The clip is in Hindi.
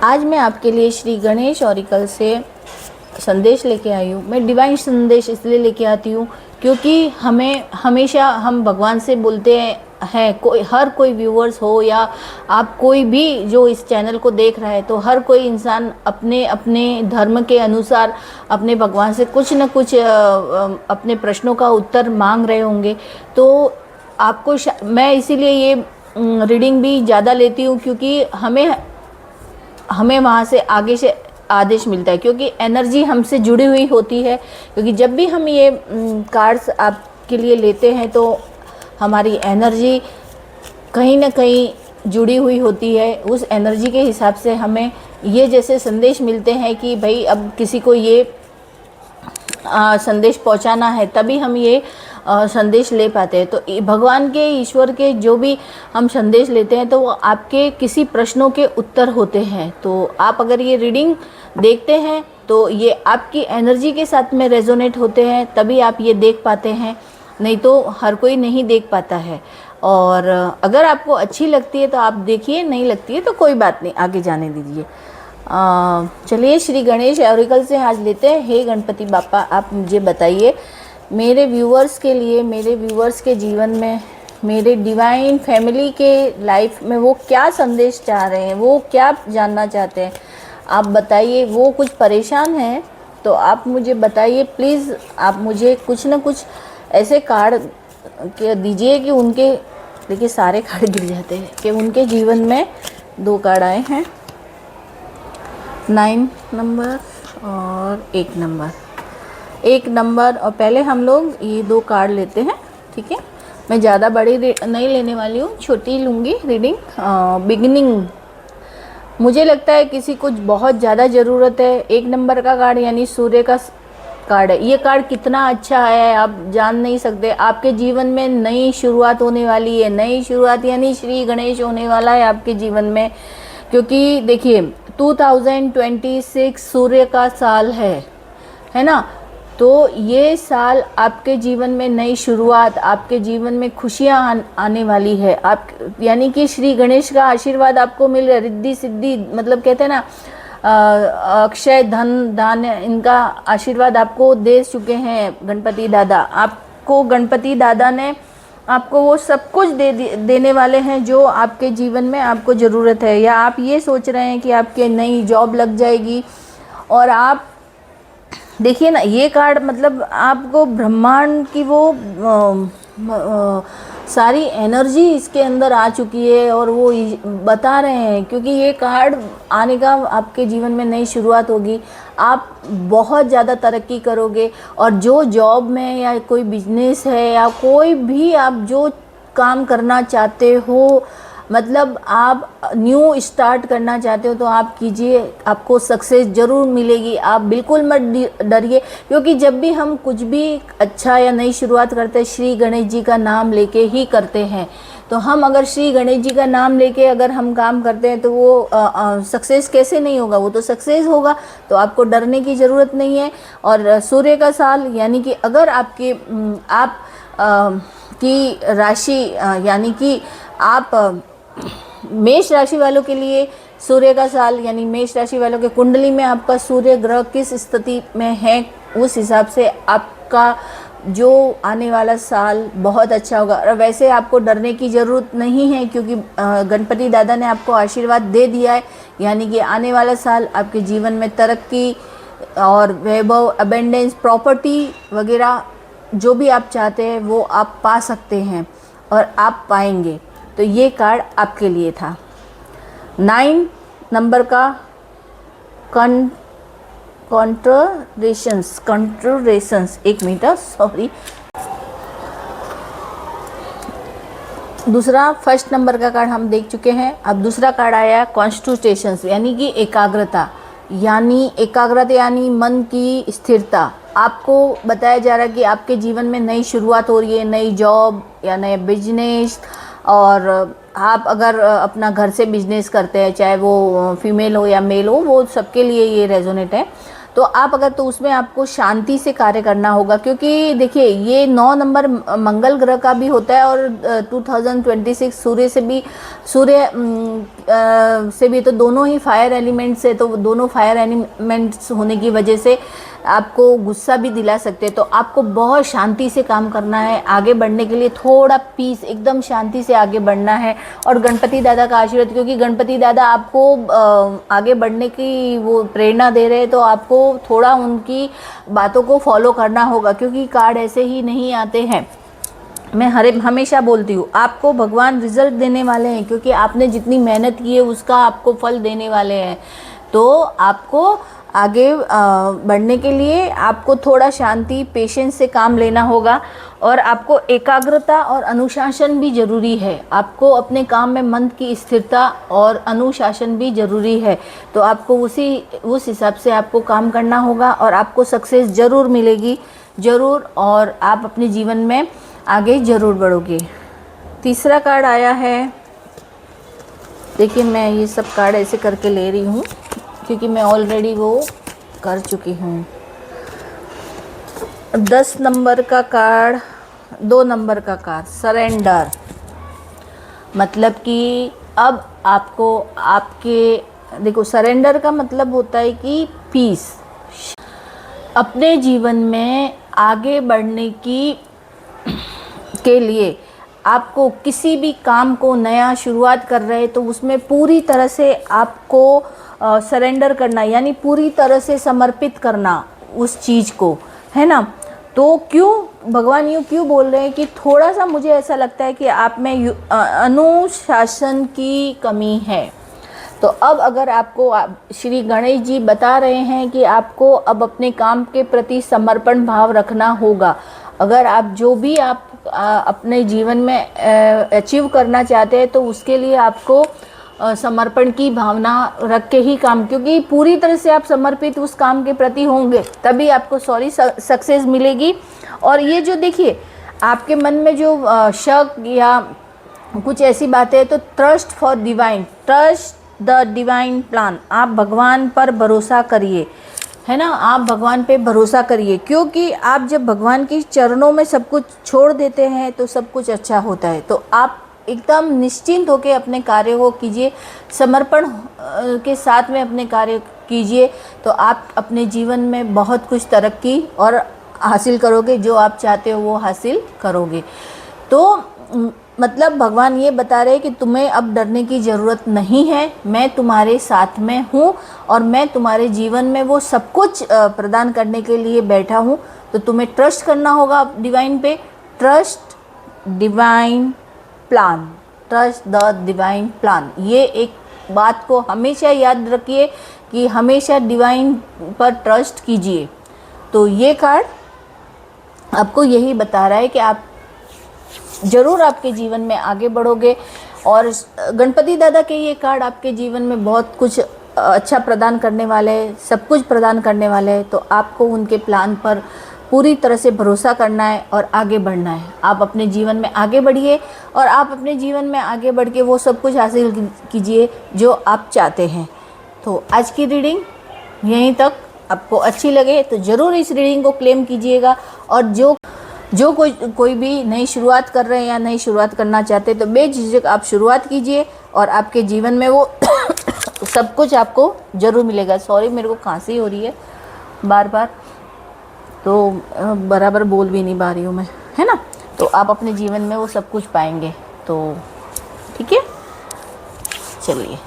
आज मैं आपके लिए श्री गणेश ऑरिकल से संदेश लेके आई हूँ। मैं डिवाइन संदेश इसलिए लेके आती हूँ क्योंकि हमें हमेशा हम भगवान से बोलते हैं हर कोई व्यूअर्स हो या आप कोई भी जो इस चैनल को देख रहा है, तो हर कोई इंसान अपने अपने धर्म के अनुसार अपने भगवान से कुछ न कुछ अपने प्रश्नों का उत्तर मांग रहे होंगे। तो आपको मैं इसीलिए ये रीडिंग भी ज़्यादा लेती हूँ क्योंकि हमें वहाँ से आगे से आदेश मिलता है, क्योंकि एनर्जी हमसे जुड़ी हुई होती है। क्योंकि जब भी हम ये कार्ड्स आपके लिए लेते हैं तो हमारी एनर्जी कहीं ना कहीं जुड़ी हुई होती है। उस एनर्जी के हिसाब से हमें ये जैसे संदेश मिलते हैं कि भाई अब किसी को ये संदेश पहुंचाना है, तभी हम ये संदेश ले पाते हैं। तो भगवान के, ईश्वर के जो भी हम संदेश लेते हैं तो वो आपके किसी प्रश्नों के उत्तर होते हैं। तो आप अगर ये रीडिंग देखते हैं तो ये आपकी एनर्जी के साथ में रेजोनेट होते हैं, तभी आप ये देख पाते हैं, नहीं तो हर कोई नहीं देख पाता है। और अगर आपको अच्छी लगती है तो आप देखिए, नहीं लगती है तो कोई बात नहीं, आगे जाने दीजिए। चलिए श्री गणेश ऑरिकल से आज लेते हैं। हे गणपति बापा, आप मुझे बताइए मेरे व्यूअर्स के लिए, मेरे व्यूअर्स के जीवन में, मेरे डिवाइन फैमिली के लाइफ में वो क्या संदेश चाह रहे हैं, वो क्या जानना चाहते हैं, आप बताइए। वो कुछ परेशान हैं तो आप मुझे बताइए प्लीज़। आप मुझे कुछ ना कुछ ऐसे कार्ड दीजिए कि उनके, देखिए सारे कार्ड गिर जाते हैं, कि उनके जीवन में 2 कार्ड आए हैं, 9 नंबर और 1 नंबर। 1 नंबर, और पहले हम लोग ये 2 कार्ड लेते हैं, ठीक है। मैं ज़्यादा बड़ी नहीं लेने वाली हूँ, छोटी लूँगी रीडिंग। बिगिनिंग, मुझे लगता है किसी को बहुत ज़्यादा ज़रूरत है। 1 नंबर का कार्ड यानी सूर्य का कार्ड है। ये कार्ड कितना अच्छा है आप जान नहीं सकते। आपके जीवन में नई शुरुआत होने वाली है। नई शुरुआत यानी श्री गणेश होने वाला है आपके जीवन में, क्योंकि देखिए 2026 सूर्य का साल है ना। तो ये साल आपके जीवन में नई शुरुआत, आपके जीवन में खुशियाँ आने वाली है। आप यानी कि श्री गणेश का आशीर्वाद आपको मिल रहा है। रिद्धि सिद्धि, मतलब कहते हैं ना, अक्षय धन दान, इनका आशीर्वाद आपको दे चुके हैं गणपति दादा। आपको गणपति दादा ने आपको वो सब कुछ देने वाले हैं जो आपके जीवन में आपको ज़रूरत है। या आप ये सोच रहे हैं कि आपके नई जॉब लग जाएगी, और आप देखिए ना, ये कार्ड मतलब आपको ब्रह्मांड की वो सारी एनर्जी इसके अंदर आ चुकी है, और वो बता रहे हैं, क्योंकि ये कार्ड आने का आपके जीवन में नई शुरुआत होगी। आप बहुत ज़्यादा तरक्की करोगे, और जो जॉब में या कोई बिजनेस है या कोई भी आप जो काम करना चाहते हो, मतलब आप न्यू स्टार्ट करना चाहते हो, तो आप कीजिए, आपको सक्सेस ज़रूर मिलेगी। आप बिल्कुल मत डरिए, क्योंकि जब भी हम कुछ भी अच्छा या नई शुरुआत करते हैं, श्री गणेश जी का नाम लेके ही करते हैं। तो हम अगर श्री गणेश जी का नाम लेके अगर हम काम करते हैं तो वो सक्सेस कैसे नहीं होगा, वो तो सक्सेस होगा। तो आपको डरने की ज़रूरत नहीं है। और सूर्य का साल यानी कि अगर आपके की राशि यानी कि आप मेष राशि वालों के लिए सूर्य का साल, यानी मेष राशि वालों के कुंडली में आपका सूर्य ग्रह किस स्थिति में है, उस हिसाब से आपका जो आने वाला साल बहुत अच्छा होगा। और वैसे आपको डरने की ज़रूरत नहीं है, क्योंकि गणपति दादा ने आपको आशीर्वाद दे दिया है। यानी कि आने वाला साल आपके जीवन में तरक्की और वैभव, अबेंडेंस, प्रॉपर्टी वगैरह जो भी आप चाहते हैं वो आप पा सकते हैं, और आप पाएंगे। तो ये कार्ड आपके लिए था। 9 नंबर का कंट्रोरेशंस, 1 मिनट, सॉरी। दूसरा, फर्स्ट नंबर का कार्ड हम देख चुके हैं। अब दूसरा कार्ड आया कॉन्स्टिट्यूशंस, यानी कि एकाग्रता। यानी मन की स्थिरता। आपको बताया जा रहा है कि आपके जीवन में नई शुरुआत हो रही है, नई जॉब या नया बिजनेस। और आप अगर अपना घर से बिजनेस करते हैं, चाहे वो फीमेल हो या मेल हो, वो सबके लिए ये रेजोनेट है। तो आप अगर तो उसमें आपको शांति से कार्य करना होगा, क्योंकि देखिए ये 9 नंबर मंगल ग्रह का भी होता है और 2026 से भी, तो दोनों ही फायर एलिमेंट्स है, तो दोनों फायर एलिमेंट्स होने की वजह से आपको गुस्सा भी दिला सकते हैं। तो आपको बहुत शांति से काम करना है, आगे बढ़ने के लिए थोड़ा पीस, एकदम शांति से आगे बढ़ना है। और गणपति दादा का आशीर्वाद, क्योंकि गणपति दादा आपको आगे बढ़ने की वो प्रेरणा दे रहे हैं, तो आपको थोड़ा उनकी बातों को फॉलो करना होगा, क्योंकि कार्ड ऐसे ही नहीं आते हैं। मैं हमेशा बोलती हूँ आपको भगवान रिजल्ट देने वाले हैं, क्योंकि आपने जितनी मेहनत की है उसका आपको फल देने वाले हैं। तो आपको आगे बढ़ने के लिए आपको थोड़ा शांति, पेशेंस से काम लेना होगा, और आपको एकाग्रता और अनुशासन भी ज़रूरी है। आपको अपने काम में मन की स्थिरता और अनुशासन भी ज़रूरी है। तो आपको उस हिसाब से आपको काम करना होगा, और आपको सक्सेस ज़रूर मिलेगी, ज़रूर, और आप अपने जीवन में आगे ज़रूर बढ़ोगे। तीसरा कार्ड आया है, देखिए मैं ये सब कार्ड ऐसे करके ले रही हूँ क्योंकि मैं ऑलरेडी वो कर चुकी हूँ। 10 नंबर का कार्ड, 2 नंबर का कार्ड, सरेंडर। मतलब कि अब आपको आपके, देखो सरेंडर का मतलब होता है कि पीस। अपने जीवन में आगे बढ़ने के लिए आपको किसी भी काम को नया शुरुआत कर रहे हैं तो उसमें पूरी तरह से आपको सरेंडर करना, यानी पूरी तरह से समर्पित करना उस चीज़ को, है ना। तो क्यों भगवान यूँ क्यों बोल रहे हैं कि थोड़ा सा मुझे ऐसा लगता है कि आप में अनुशासन की कमी है। तो अब अगर आपको श्री गणेश जी बता रहे हैं कि आपको अब अपने काम के प्रति समर्पण भाव रखना होगा। अगर आप जो भी आप अपने जीवन में अचीव करना चाहते हैं तो उसके लिए आपको समर्पण की भावना रख के ही काम, क्योंकि पूरी तरह से आप समर्पित उस काम के प्रति होंगे तभी आपको सक्सेस मिलेगी। और ये जो देखिए आपके मन में जो शक या कुछ ऐसी बातें हैं, तो trust for divine, trust the divine plan, आप भगवान पर भरोसा करिए, है ना। आप भगवान पे भरोसा करिए, क्योंकि आप जब भगवान के चरणों में सब कुछ छोड़ देते हैं तो सब कुछ अच्छा होता है। तो आप एकदम निश्चिंत होकर अपने कार्य को कीजिए, समर्पण के साथ में अपने कार्य कीजिए, तो आप अपने जीवन में बहुत कुछ तरक्की और हासिल करोगे, जो आप चाहते हो वो हासिल करोगे। तो मतलब भगवान ये बता रहे हैं कि तुम्हें अब डरने की ज़रूरत नहीं है, मैं तुम्हारे साथ में हूँ और मैं तुम्हारे जीवन में वो सब कुछ प्रदान करने के लिए बैठा हूँ। तो तुम्हें ट्रस्ट करना होगा डिवाइन पे, trust divine plan, trust the divine plan. ये एक बात को हमेशा याद रखिए कि हमेशा डिवाइन पर ट्रस्ट कीजिए। तो ये कार्ड आपको यही बता रहा है कि आप ज़रूर आपके जीवन में आगे बढ़ोगे, और गणपति दादा के ये कार्ड आपके जीवन में बहुत कुछ अच्छा प्रदान करने वाले हैं, सब कुछ प्रदान करने वाले हैं। तो आपको उनके प्लान पर पूरी तरह से भरोसा करना है और आगे बढ़ना है। आप अपने जीवन में आगे बढ़िए और आप अपने जीवन में आगे बढ़ के वो सब कुछ हासिल कीजिए जो आप चाहते हैं। तो आज की रीडिंग यहीं तक। आपको अच्छी लगे तो ज़रूर इस रीडिंग को क्लेम कीजिएगा, और जो कोई भी नई शुरुआत कर रहे हैं या नई शुरुआत करना चाहते हैं तो बेझिझक आप शुरुआत कीजिए और आपके जीवन में वो सब कुछ आपको ज़रूर मिलेगा। सॉरी मेरे को खांसी हो रही है बार बार, तो बराबर बोल भी नहीं पा रही हूँ मैं, है ना। तो आप अपने जीवन में वो सब कुछ पाएंगे। तो ठीक है, चलिए।